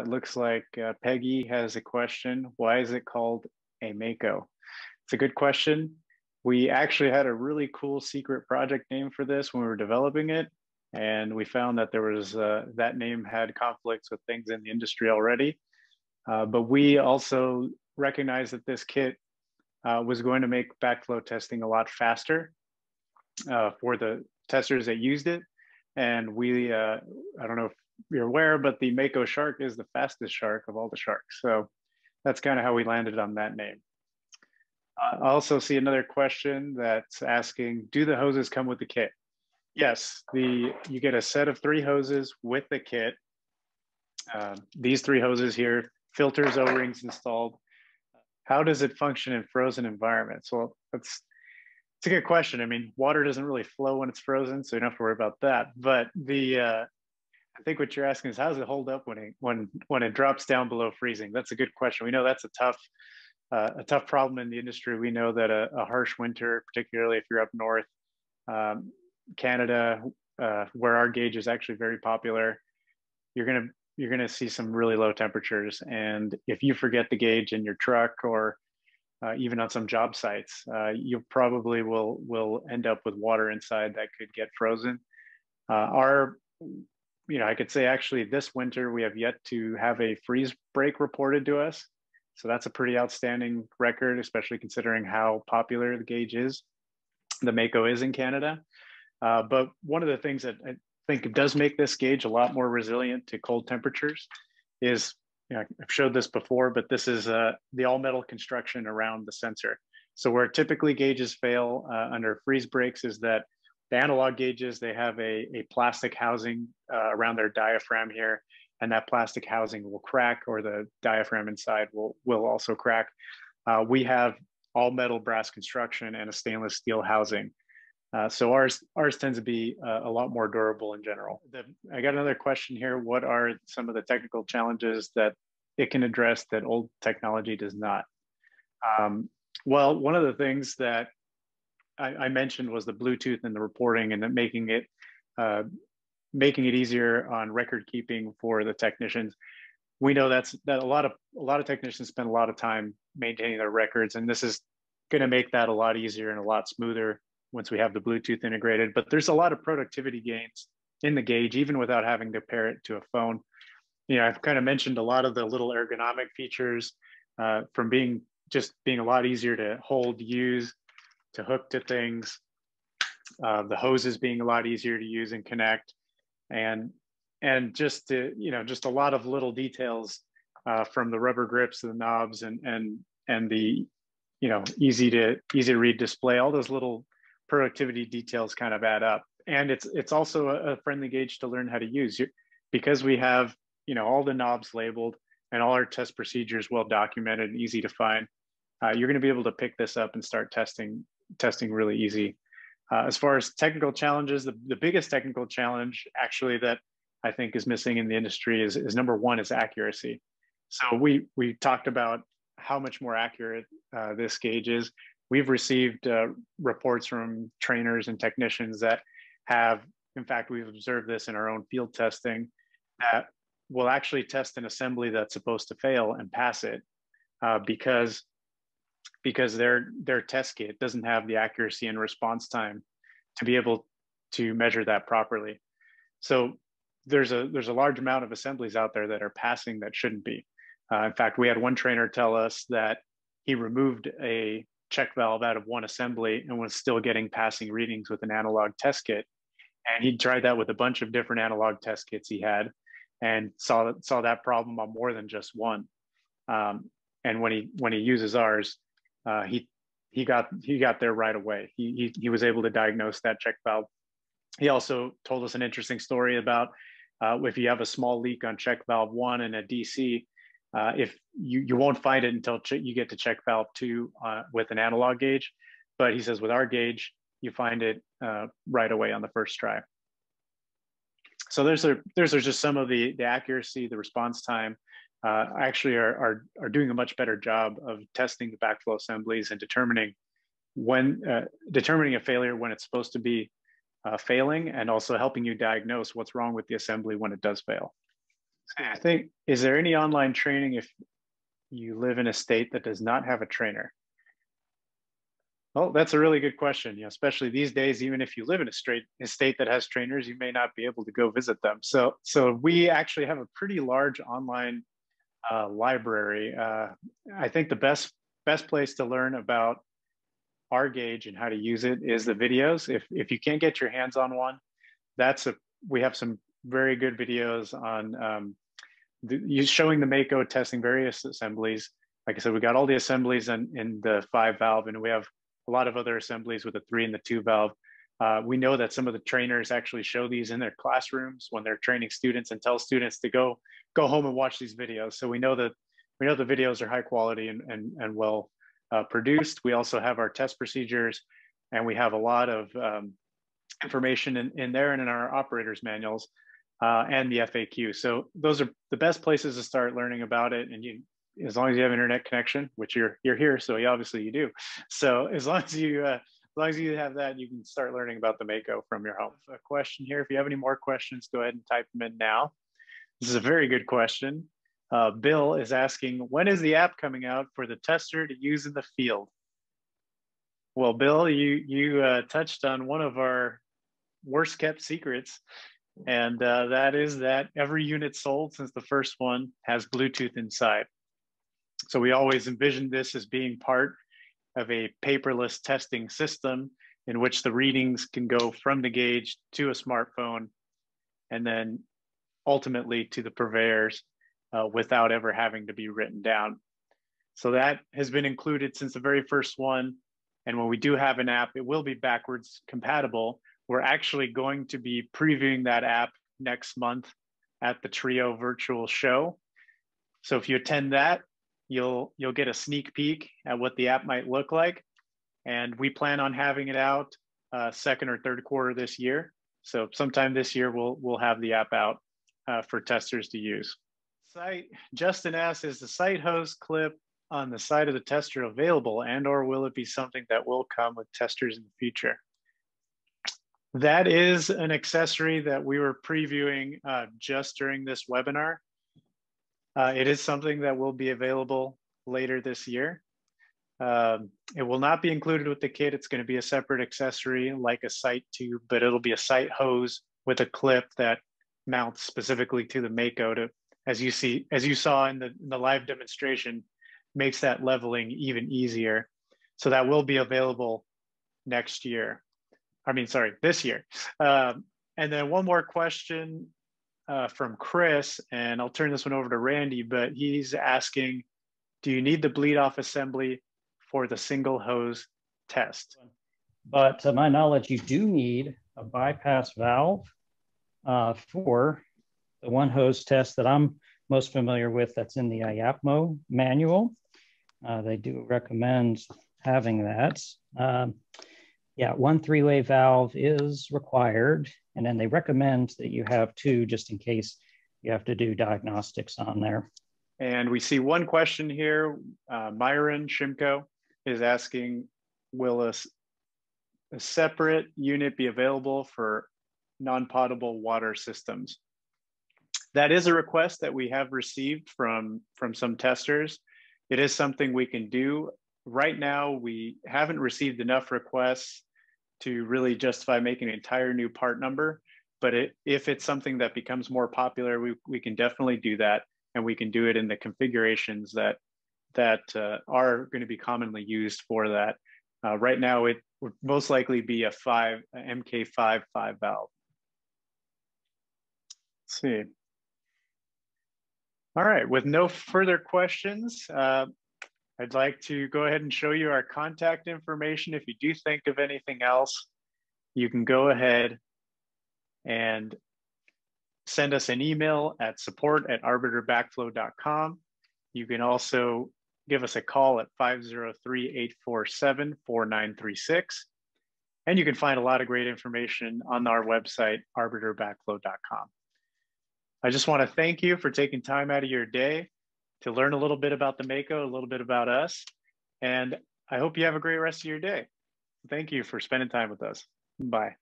Looks like Peggy has a question. Why is it called a Mako? It's a good question. We actually had a really cool secret project name for this when we were developing it. And we found that there was that name had conflicts with things in the industry already. But we also recognized that this kit was going to make backflow testing a lot faster for the testers that used it. And I don't know if you're aware, but the Mako shark is the fastest shark of all the sharks. So that's kind of how we landed on that name. I also see another question that's asking, do the hoses come with the kit? Yes, you get a set of 3 hoses with the kit. These 3 hoses here, filters, O-rings installed. How does it function in frozen environments? Well, it's a good question. I mean, water doesn't really flow when it's frozen, so you don't have to worry about that. But I think what you're asking is, how does it hold up when it drops down below freezing? That's a good question. We know that's a tough problem in the industry. We know that a harsh winter, particularly if you're up north, Canada, where our gauge is actually very popular, you're gonna see some really low temperatures. And if you forget the gauge in your truck or even on some job sites, you probably will end up with water inside that could get frozen. I could say actually this winter we have yet to have a freeze break reported to us. So that's a pretty outstanding record, especially considering how popular the gauge is, the Mako is in Canada. But one of the things that I think does make this gauge a lot more resilient to cold temperatures is, I've showed this before, but this is the all metal construction around the sensor. So where typically gauges fail under freeze breaks is that the analog gauges, they have a plastic housing around their diaphragm here, and that plastic housing will crack, or the diaphragm inside will also crack. We have all metal brass construction and a stainless steel housing. So ours tends to be a lot more durable in general. I got another question here. What are some of the technical challenges that it can address that old technology does not? Well, one of the things that I mentioned was the Bluetooth and the reporting, and then making it easier on record keeping for the technicians. We know that a lot of technicians spend a lot of time maintaining their records, and this is going to make that a lot easier and a lot smoother once we have the Bluetooth integrated. But there's a lot of productivity gains in the gauge, even without having to pair it to a phone. I've kind of mentioned a lot of the little ergonomic features from being a lot easier to hold, use, to hook to things, the hoses being a lot easier to use and connect, and just a lot of little details from the rubber grips to the knobs and the easy to read display. All those little productivity details kind of add up, and it's also a friendly gauge to learn how to use, because we have all the knobs labeled and all our test procedures well documented and easy to find. You're going to be able to pick this up and start testing really easy. As far as technical challenges, the biggest technical challenge actually that I think is missing in the industry is number one is accuracy. So we talked about how much more accurate this gauge is. We've received reports from trainers and technicians that have, in fact, we've observed this in our own field testing, that will actually test an assembly that's supposed to fail and pass it because their test kit doesn't have the accuracy and response time to be able to measure that properly. So there's a large amount of assemblies out there that are passing that shouldn't be. In fact, we had one trainer tell us that he removed a check valve out of one assembly and was still getting passing readings with an analog test kit. And he tried that with a bunch of different analog test kits he had, and saw that problem on more than just one. And when he uses ours, he got there right away. He was able to diagnose that check valve. He also told us an interesting story about if you have a small leak on check valve 1 in a DC, if you won't find it until you get to check valve 2 with an analog gauge. But he says with our gauge, you find it right away on the first try. So there's just some of the accuracy, the response time. Actually are doing a much better job of testing the backflow assemblies and determining a failure when it's supposed to be failing, and also helping you diagnose what's wrong with the assembly when it does fail. I think, is there any online training if you live in a state that does not have a trainer? Well, that's a really good question. Especially these days, even if you live in a state that has trainers, you may not be able to go visit them. So we actually have a pretty large online library. I think the best place to learn about our gauge and how to use it is the videos. If you can't get your hands on one, we have some very good videos on showing the Mako, testing various assemblies. Like I said, we got all the assemblies in the 5 valve, and we have a lot of other assemblies with the 3 and the 2 valve. We know that some of the trainers actually show these in their classrooms when they're training students and tell students to go home and watch these videos. So we know the videos are high quality and well produced. We also have our test procedures, and we have a lot of information in there and in our operators manuals and the FAQ. So those are the best places to start learning about it. And as long as you have internet connection, which you're here, so obviously you do. So as long as you have that, you can start learning about the Mako from your home. A question here. If you have any more questions, go ahead and type them in now. This is a very good question. Bill is asking, when is the app coming out for the tester to use in the field? Well, Bill, you touched on one of our worst kept secrets, and that is that every unit sold since the first one has Bluetooth inside. So we always envisioned this as being part of a paperless testing system in which the readings can go from the gauge to a smartphone and then ultimately to the purveyors without ever having to be written down. So that has been included since the very first one. And when we do have an app, it will be backwards compatible. We're actually going to be previewing that app next month at the Trio virtual show. So if you attend that, you'll get a sneak peek at what the app might look like. And we plan on having it out second or third quarter this year. So sometime this year, we'll have the app out for testers to use. Justin asks, is the site hose clip on the side of the tester available, and or will it be something that will come with testers in the future? That is an accessory that we were previewing just during this webinar. It is something that will be available later this year. It will not be included with the kit. It's going to be a separate accessory like a sight tube, but it'll be a sight hose with a clip that mounts specifically to the Mako to, as you saw in the live demonstration, makes that leveling even easier. So that will be available this year. And then one more question from Chris, and I'll turn this one over to Randy, but he's asking, do you need the bleed off assembly for the single hose test? But to my knowledge, you do need a bypass valve for the one hose test that I'm most familiar with that's in the IAPMO manual. They do recommend having that. Yeah, 1 3-way valve is required, and then they recommend that you have 2 just in case you have to do diagnostics on there. And we see one question here. Myron Shimko is asking, will a separate unit be available for non-potable water systems? That is a request that we have received from some testers. It is something we can do. Right now, we haven't received enough requests to really justify making an entire new part number. But if it's something that becomes more popular, we can definitely do that. And we can do it in the configurations that are going to be commonly used for that. Right now, it would most likely be a MK5 valve. Let's see. All right, with no further questions, I'd like to go ahead and show you our contact information. If you do think of anything else, you can go ahead and send us an email at support@arbiterbackflow.com. You can also give us a call at 503-847-4936. And you can find a lot of great information on our website, arbiterbackflow.com. I just want to thank you for taking time out of your day to learn a little bit about the Mako, a little bit about us. And I hope you have a great rest of your day. Thank you for spending time with us. Bye.